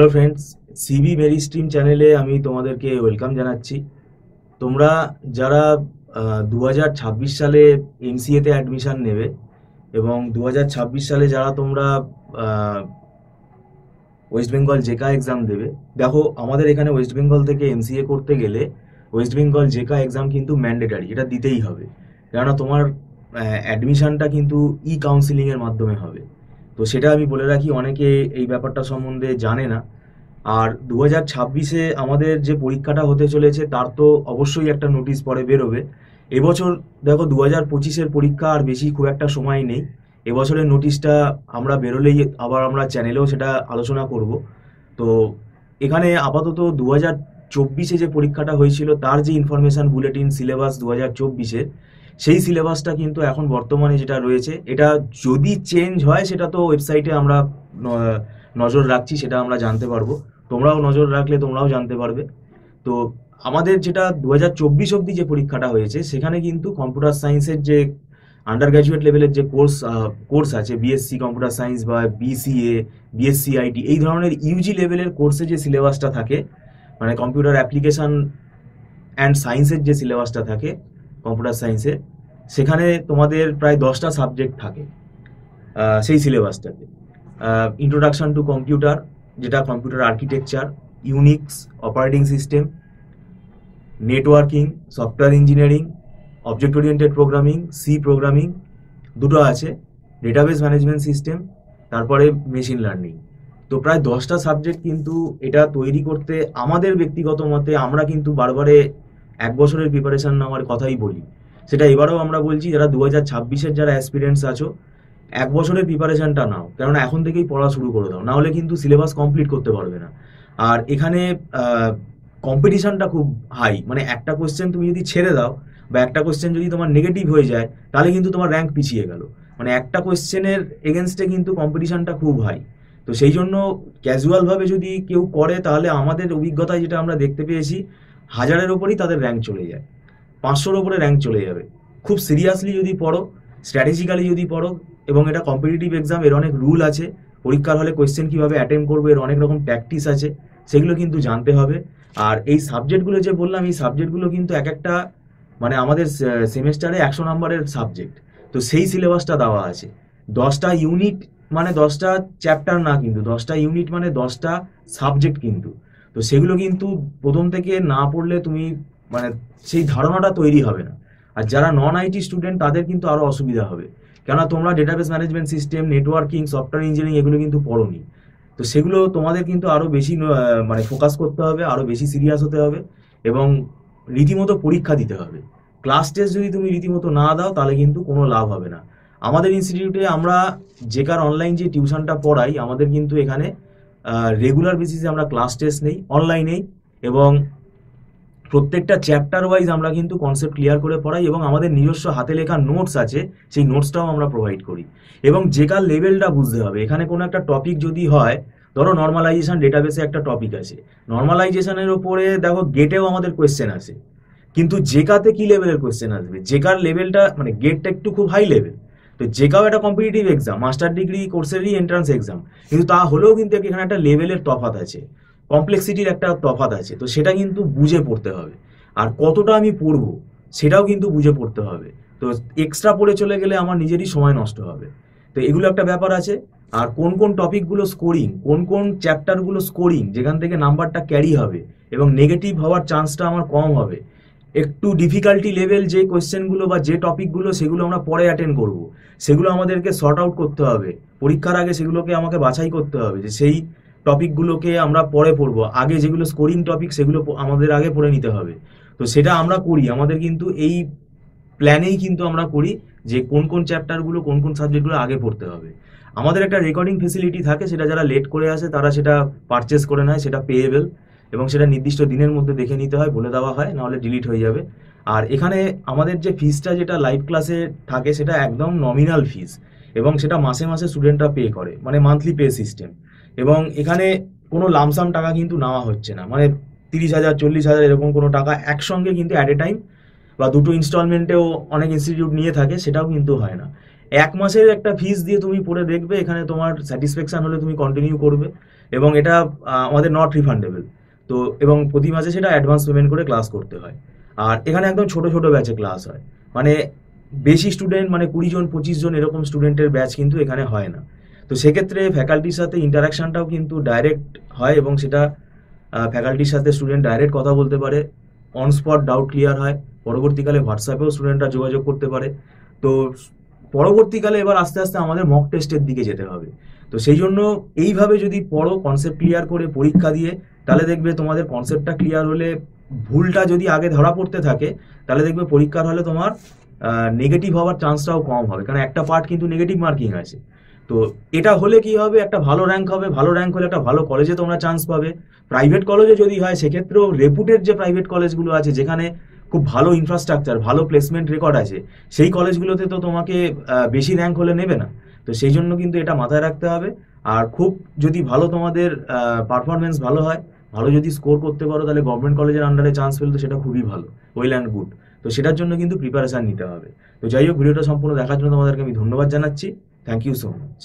Hello friends, সিবি মেরি stream চ্যানেলে আমি তোমাদেরকে ওয়েলকাম জানাচ্ছি। তোমরা যারা 2026 সালে এমসিএতে অ্যাডমিশন নেবে এবং 2026 সালে যারা তোমরা ওয়েস্ট বেঙ্গল জেকা এক্সাম দেবে, দেখো আমাদের এখানে ওয়েস্ট বেঙ্গল থেকে এমসিএ করতে গেলে ওয়েস্ট বেঙ্গল জেকা এক্সাম কিন্তু ম্যান্ডেটারি, এটা দিতেই হবে। কেননা তোমার অ্যাডমিশনটা কিন্তু কাউন্সিলিংয়ের মাধ্যমে হবে। তো সেটা আমি বলে রাখি, অনেকে এই ব্যাপারটা সম্বন্ধে জানে না। আর 2026-এ আমাদের যে পরীক্ষাটা হতে চলেছে তার তো অবশ্যই একটা নোটিশ পরে বেরোবে। এবছর দেখো 2025-এর পরীক্ষা আর বেশি খুব একটা সময় নেই। এবছরের নোটিশটা আমরা বেরোলেই আবার আমরা চ্যানেলেও সেটা আলোচনা করব। তো এখানে আপাতত 2024-এ যে পরীক্ষাটা হয়েছিল তার যে ইনফরমেশন বুলেটিন সিলেবাস 2024-এর, সেই সিলেবাসটা কিন্তু এখন বর্তমানে যেটা রয়েছে, এটা যদি চেঞ্জ হয় সেটা তো ওয়েবসাইটে আমরা নজর রাখছি, সেটা আমরা জানতে পারবো। তোমরাও নজর রাখলে তোমরাও জানতে পারবে। তো আমাদের যেটা 2024 অবধি যে পরীক্ষাটা হয়েছে, সেখানে কিন্তু কম্পিউটার সায়েন্সের যে আন্ডার গ্র্যাজুয়েট লেভেলের যে কোর্স আছে, বিএসসি কম্পিউটার সায়েন্স বা বিসিএ, বিএসসি আইটি, এই ধরনের ইউজি লেভেলের কোর্সে যে সিলেবাসটা থাকে, মানে কম্পিউটার অ্যাপ্লিকেশন অ্যান্ড সায়েন্সের যে সিলেবাসটা থাকে কম্পিউটার সায়েন্সে, সেখানে তোমাদের প্রায় 10টা সাবজেক্ট থাকে সেই সিলেবাসটাতে। ইন্ট্রোডাকশন টু কম্পিউটার, যেটা computer architecture, Unix operating system, networking, software engineering, object oriented programming, C programming দুটো আছে, ডেটাবেস ম্যানেজমেন্ট সিস্টেম, তারপরে মেশিন লার্নিং। তো প্রায় 10টা সাবজেক্ট কিন্তু এটা তৈরি করতে আমাদের ব্যক্তিগত মতে আমরা কিন্তু বারবারে 1 বছরের প্রিপারেশন নেওয়ার কথাই বলি। সেটা এবারেও আমরা বলছি, যারা 2026-এর যারা অ্যাসপিরেন্টস আছো, 1 বছরের প্রিপারেশনটা নাও, কেননা এখন থেকেই পড়া শুরু করে দাও, নাহলে কিন্তু সিলেবাস কমপ্লিট করতে পারবে না। আর এখানে কম্পিটিশনটা খুব হাই, মানে একটা কোয়েশ্চেন তুমি যদি ছেড়ে দাও বা একটা কোয়েশ্চেন যদি তোমার নেগেটিভ হয়ে যায়, তাহলে কিন্তু তোমার র্যাঙ্ক পিছিয়ে গেল। মানে একটা কোয়েশ্চেনের এগেনস্টে কিন্তু কম্পিটিশনটা খুব হাই। তো সেই জন্য ক্যাজুয়ালভাবে যদি কেউ করে, তাহলে আমাদের অভিজ্ঞতায় যেটা আমরা দেখতে পেয়েছি, 1000-এর ওপরই তাদের র্যাঙ্ক চলে যায়, 500-র ওপরে র্যাঙ্ক চলে যাবে। খুব সিরিয়াসলি যদি পড়ো, স্ট্র্যাটেজিক্যালি যদি পড়ো, এবং এটা কম্পিটিটিভ এক্সাম, এর অনেক রুল আছে, পরীক্ষার হলে কোয়েশ্চেন কীভাবে অ্যাটেম্প করবে এর অনেক রকম প্র্যাকটিস আছে, সেগুলো কিন্তু জানতে হবে। আর এই সাবজেক্টগুলো যে বললাম, এই সাবজেক্টগুলো কিন্তু এক একটা মানে আমাদের সেমেস্টারে 100 নম্বরের সাবজেক্ট। তো সেই সিলেবাসটা দেওয়া আছে। 10টা ইউনিট মানে 10টা চ্যাপ্টার না, কিন্তু 10টা ইউনিট মানে 10টা সাবজেক্ট কিন্তু। তো সেগুলো কিন্তু প্রথম থেকে না পড়লে তুমি মানে সেই ধারণাটা তৈরি হবে না। আর যারা নন আইটি স্টুডেন্ট তাদের কিন্তু আরও অসুবিধা হবে, কেননা তোমরা database management system, networking, software engineering এগুলো কিন্তু পড়োনি। তো সেগুলো তোমাদের কিন্তু আরও বেশি মানে ফোকাস করতে হবে, আরও বেশি সিরিয়াস হতে হবে এবং রীতিমতো পরীক্ষা দিতে হবে। ক্লাস টেস্ট যদি তুমি রীতিমতো না দাও, তাহলে কিন্তু কোনো লাভ হবে না। আমাদের ইনস্টিটিউটে আমরা জেকার অনলাইন যে টিউশনটা পড়াই, আমাদের কিন্তু এখানে রেগুলার বেসিসে আমরা ক্লাস টেস্ট নেই অনলাইনেই, এবং প্রত্যেকটা চ্যাপ্টার ওয়াইজ আমরা কিন্তু কনসেপ্ট ক্লিয়ার করে পড়াই, এবং আমাদের নিজস্ব হাতে লেখা নোটস আছে, সেই নোটসটাও আমরা প্রোভাইড করি। এবং জেকার লেভেলটা বুঝতে হবে। এখানে কোনো একটা টপিক যদি হয়, ধরো নর্মালাইজেশন, ডেটাবেসে একটা টপিক আছে, নর্মালাইজেশনের ওপরে দেখো গেটেও আমাদের কোয়েশ্চেন আসে, কিন্তু জেকাতে কি লেভেলের কোয়েশ্চেন আসবে? জেকার লেভেলটা মানে গেটটা একটু খুব হাই লেভেল। তো জেকাও একটা কম্পিটিটিভ এক্সাম, মাস্টার ডিগ্রি কোর্সেরই এন্ট্রান্স এক্সাম, কিন্তু তা হলেও কিন্তু এখানে একটা লেভেলের তফাৎ আছে, কমপ্লেক্সিটির একটা তফাৎ আছে। তো সেটা কিন্তু বুঝে পড়তে হবে। আর কতটা আমি পড়বো সেটাও কিন্তু বুঝে পড়তে হবে। তো এক্সট্রা পড়ে চলে গেলে আমার নিজেরই সময় নষ্ট হবে। তো এগুলো একটা ব্যাপার আছে। আর কোন কোন টপিকগুলো স্কোরিং, কোন কোন চ্যাপ্টারগুলো স্কোরিং, যেখান থেকে নাম্বারটা ক্যারি হবে এবং নেগেটিভ হওয়ার চান্সটা আমার কম হবে, একটু ডিফিকাল্টি লেভেল যে কোয়েশ্চেনগুলো বা যে টপিকগুলো, সেগুলো আমরা পরে অ্যাটেন্ড করব। সেগুলো আমাদেরকে সর্ট আউট করতে হবে পরীক্ষার আগে, সেগুলোকে আমাকে বাছাই করতে হবে যে সেই টপিকগুলোকে আমরা পরে পড়বো। আগে যেগুলো স্কোরিং টপিক, সেগুলো আমাদের আগে পড়ে নিতে হবে। তো সেটা আমরা করি, আমাদের কিন্তু এই প্ল্যানেই কিন্তু আমরা করি যে কোন কোন চ্যাপ্টারগুলো, কোন কোন সাবজেক্টগুলো আগে পড়তে হবে। আমাদের একটা রেকর্ডিং ফেসিলিটি থাকে, সেটা যারা লেট করে আসে তারা সেটা পারচেস করে নেয়, সেটা পেয়েবেল, এবং সেটা নির্দিষ্ট দিনের মধ্যে দেখে নিতে হয়, বলে দেওয়া হয়, নাহলে ডিলিট হয়ে যাবে। আর এখানে আমাদের যে ফিসটা যেটা লাইভ ক্লাসে থাকে, সেটা একদম নমিনাল ফিস, এবং সেটা মাসে মাসে স্টুডেন্টরা পে করে, মানে মান্থলি পে সিস্টেম। এবং এখানে কোনো লামসাম টাকা কিন্তু নেওয়া হচ্ছে না, মানে 30,000 40,000 এরকম কোনো টাকা একসঙ্গে কিন্তু অ্যাট এ টাইম বা দুটো ইনস্টলমেন্টেও অনেক ইনস্টিটিউট নিয়ে থাকে, সেটাও কিন্তু হয় না। 1 মাসের একটা ফিস দিয়ে তুমি পড়ে দেখবে, এখানে তোমার স্যাটিসফ্যাকশন হলে তুমি কন্টিনিউ করবে, এবং এটা আমাদের নট রিফান্ডেবল। তো এবং প্রতি মাসে সেটা অ্যাডভান্স পেমেন্ট করে ক্লাস করতে হয়। আর এখানে একদম ছোট ছোট ব্যাচে ক্লাস হয়, মানে বেশি স্টুডেন্ট, মানে 20 জন 25 জন এরকম স্টুডেন্টের ব্যাচ কিন্তু এখানে হয় না। তো সেক্ষেত্রে ফ্যাকাল্টির সাথে ইন্টারাকশনটাও কিন্তু ডাইরেক্ট হয়, এবং সেটা ফ্যাকাল্টির সাথে স্টুডেন্ট ডাইরেক্ট কথা বলতে পারে, অন স্পট ডাউট ক্লিয়ার হয়, পরবর্তীকালে হোয়াটসঅ্যাপেও স্টুডেন্টরা যোগাযোগ করতে পারে। তো পরবর্তীকালে এবার আস্তে আস্তে আমাদের মক টেস্টের দিকে যেতে হবে। তো সেই জন্য এইভাবে যদি পড়ো, কনসেপ্ট ক্লিয়ার করে পরীক্ষা দিয়ে, তাহলে দেখবে তোমাদের কনসেপ্টটা ক্লিয়ার হলে, ভুলটা যদি আগে ধরা পড়তে থাকে, তাহলে দেখবে পরীক্ষার হলে তোমার নেগেটিভ হওয়ার চান্সটাও কম হবে, কারণ একটা পার্ট কিন্তু নেগেটিভ মার্কিং আছে। তো এটা হলে কি হবে, একটা ভালো র্যাঙ্ক হবে, ভালো র্যাঙ্ক হলে একটা ভালো কলেজে তোমরা চান্স পাবে। প্রাইভেট কলেজে যদি হয় সেক্ষেত্রেও রেপুটেড যে প্রাইভেট কলেজগুলো আছে, যেখানে খুব ভালো ইনফ্রাস্ট্রাকচার, ভালো প্লেসমেন্ট রেকর্ড আছে, সেই কলেজগুলোতে তো তোমাকে বেশি র্যাঙ্ক হলে নেবে না। তো সেই জন্য কিন্তু এটা মাথায় রাখতে হবে। আর খুব যদি ভালো তোমাদের পারফরমেন্স ভালো হয়, ভালো যদি স্কোর করতে পারো, তাহলে গভর্নমেন্ট কলেজের আন্ডারে চান্স পেলে তো সেটা খুবই ভালো, ওয়েল অ্যান্ড গুড। তো সেটার জন্য কিন্তু প্রিপারেশন নিতে হবে। তো যাই হোক, ভিডিওটা সম্পূর্ণ দেখার জন্য তোমাদেরকে আমি ধন্যবাদ জানাচ্ছি। Thank you so much.